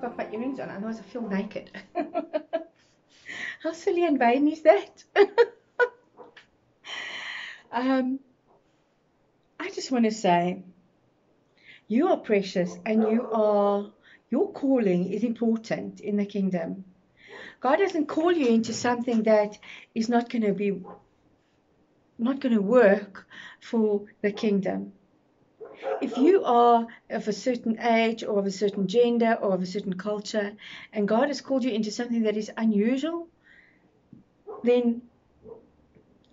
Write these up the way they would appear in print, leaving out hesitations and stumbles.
got my earrings on, otherwise I feel naked. How silly and vain is that? I just want to say, you are precious, and your calling is important in the kingdom. God doesn't call you into something that is not going to work for the kingdom. If you are of a certain age or of a certain gender or of a certain culture, and God has called you into something that is unusual, then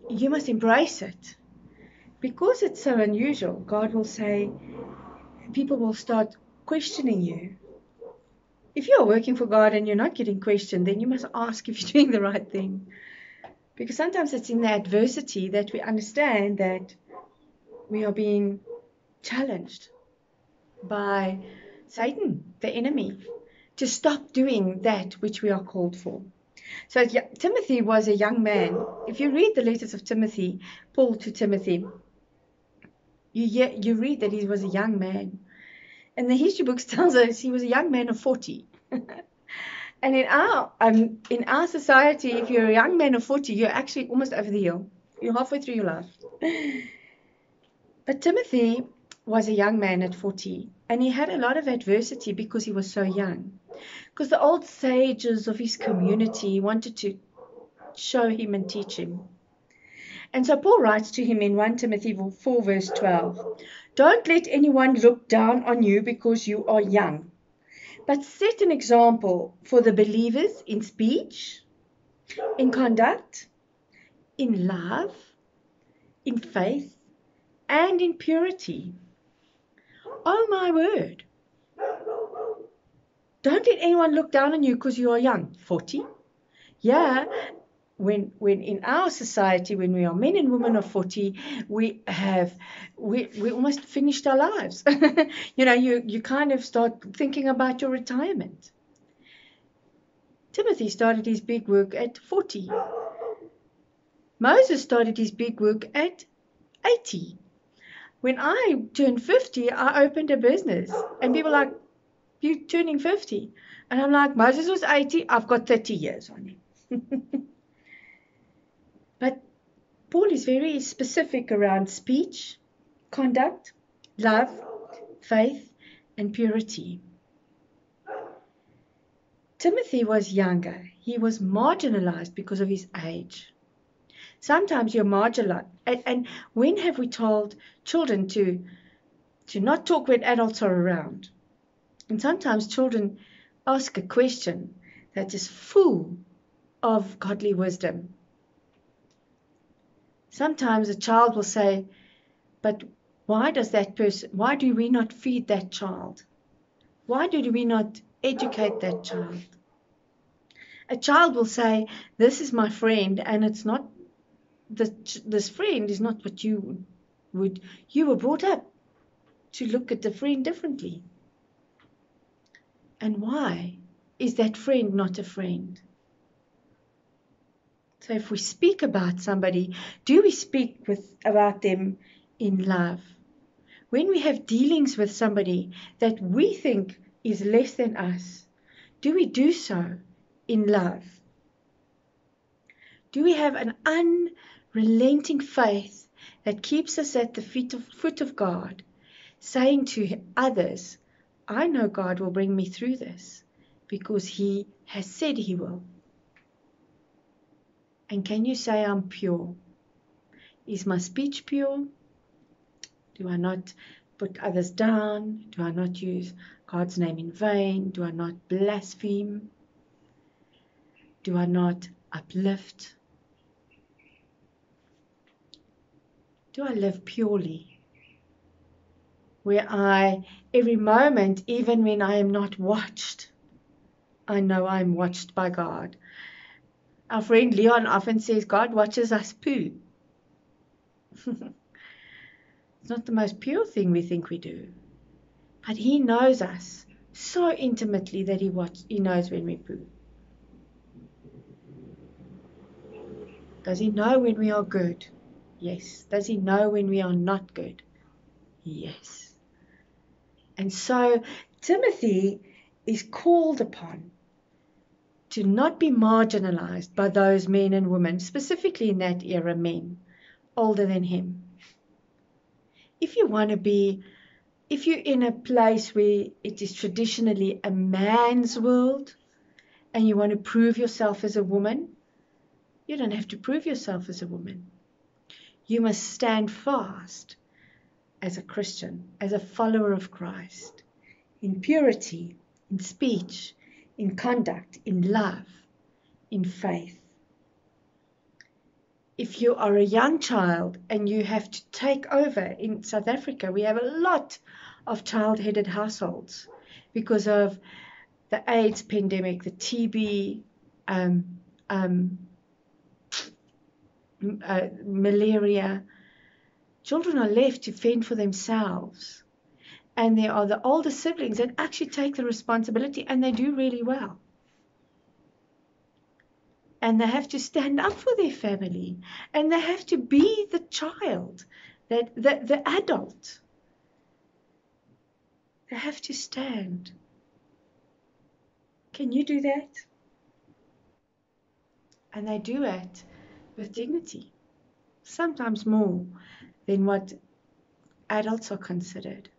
you must embrace it. Because it's so unusual, God will say, people will start questioning you. If you are working for God and you're not getting questioned, then you must ask if you're doing the right thing. Because sometimes it's in the adversity that we understand that we are being challenged by Satan, the enemy, to stop doing that which we are called for. So Timothy was a young man. If you read the letters of Timothy, Paul to Timothy, you read that he was a young man. And the history books tells us he was a young man of 40. And in our society, if you're a young man of 40, you're actually almost over the hill. You're halfway through your life. But Timothy was a young man at 40, and he had a lot of adversity because he was so young. Because the old sages of his community wanted to show him and teach him. And so Paul writes to him in 1 Timothy 4 verse 12, "Don't let anyone look down on you because you are young, but set an example for the believers in speech, in conduct, in love, in faith, and in purity." Oh my word. Don't let anyone look down on you because you are young. 40? Yeah. When in our society, when we are men and women of 40, we almost finished our lives. You kind of start thinking about your retirement. Timothy started his big work at 40. Moses started his big work at 80. When I turned 50, I opened a business, and people are like, "You turning 50?" And I'm like, Moses was 80, I've got 30 years on him. But Paul is very specific around speech, conduct, love, faith, and purity. Timothy was younger. He was marginalized because of his age. Sometimes you're marginalized. And when have we told children to not talk when adults are around? And sometimes children ask a question that is full of godly wisdom. Sometimes a child will say, "But why do we not feed that child? Why do we not educate that child?" A child will say, "This is my friend, and it's not, this friend is not what you were brought up to look at the friend differently." And why is that friend not a friend? So if we speak about somebody, do we speak about them in love? When we have dealings with somebody that we think is less than us, do we do so in love? Do we have an unrelenting faith that keeps us at the foot of God, saying to others, "I know God will bring me through this because He has said He will"? And can you say, "I'm pure"? Is my speech pure? Do I not put others down? Do I not use God's name in vain? Do I not blaspheme? Do I not uplift? Do I live purely? Where every moment, even when I am not watched, I know I am watched by God. Our friend Leon often says, God watches us poo. It's not the most pure thing we think we do. But He knows us so intimately that He knows when we poo. Does He know when we are good? Yes. Does He know when we are not good? Yes. And so Timothy is called upon to not be marginalized by those men and women, specifically in that era, men older than him. If you're in a place where it is traditionally a man's world and you want to prove yourself as a woman, you don't have to prove yourself as a woman. You must stand fast as a Christian, as a follower of Christ, in purity, in speech, in conduct, in love, in faith. If you are a young child and you have to take over, in South Africa, we have a lot of child-headed households because of the AIDS pandemic, the TB, malaria. Children are left to fend for themselves. And there are the older siblings that actually take the responsibility, and they do really well. And they have to stand up for their family, and they have to be the child, the adult. They have to stand. Can you do that? And they do it with dignity, sometimes more than what adults are considered.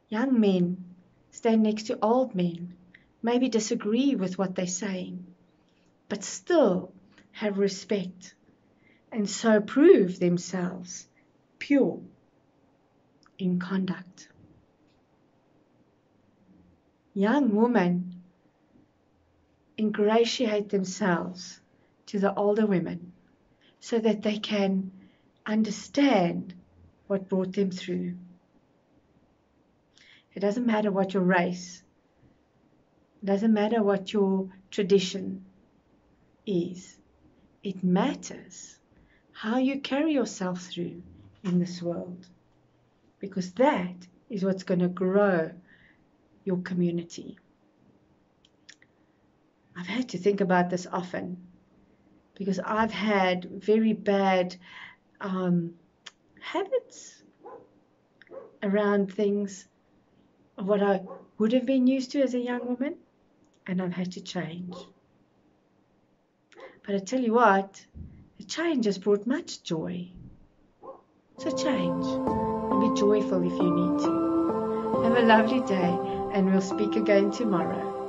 Young men stand next to old men, maybe disagree with what they're saying, but still have respect, and so prove themselves pure in conduct. Young women ingratiate themselves to the older women so that they can understand what brought them through. It doesn't matter what your race, it doesn't matter what your tradition is. It matters how you carry yourself through in this world, because that is what's going to grow your community. I've had to think about this often because I've had very bad habits around things of what I would have been used to as a young woman, and I've had to change. But I tell you what, the change has brought much joy. So change and be joyful if you need to. Have a lovely day, and we'll speak again tomorrow.